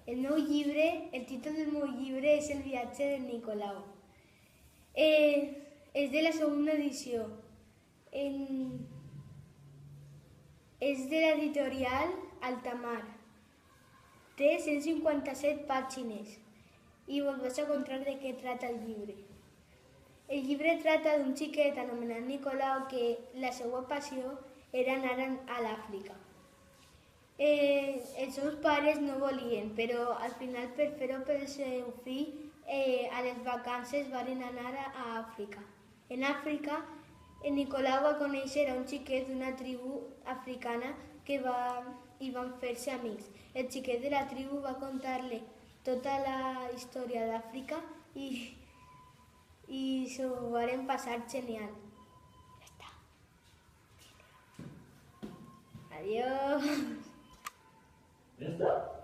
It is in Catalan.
El títol del meu llibre és El viatge de Nicolau. És de la segona edició. És de l'editorial Altamar. Té 157 pàgines i vos vaig a contar de què trata el llibre. El llibre trata d'un xiquet anomenat Nicolau que la seva passió era anar a l'Àfrica. Els seus pares no volien, però al final per fer-ho pel seu fill a les vacances van anar a Àfrica. En Àfrica, en Nicolau va conèixer a un xiquet d'una tribu africana i van fer-se amics. El xiquet de la tribu va contar-li tota la història d'Àfrica i s'ho van passar genial. Ja està. Adiós. Ya está.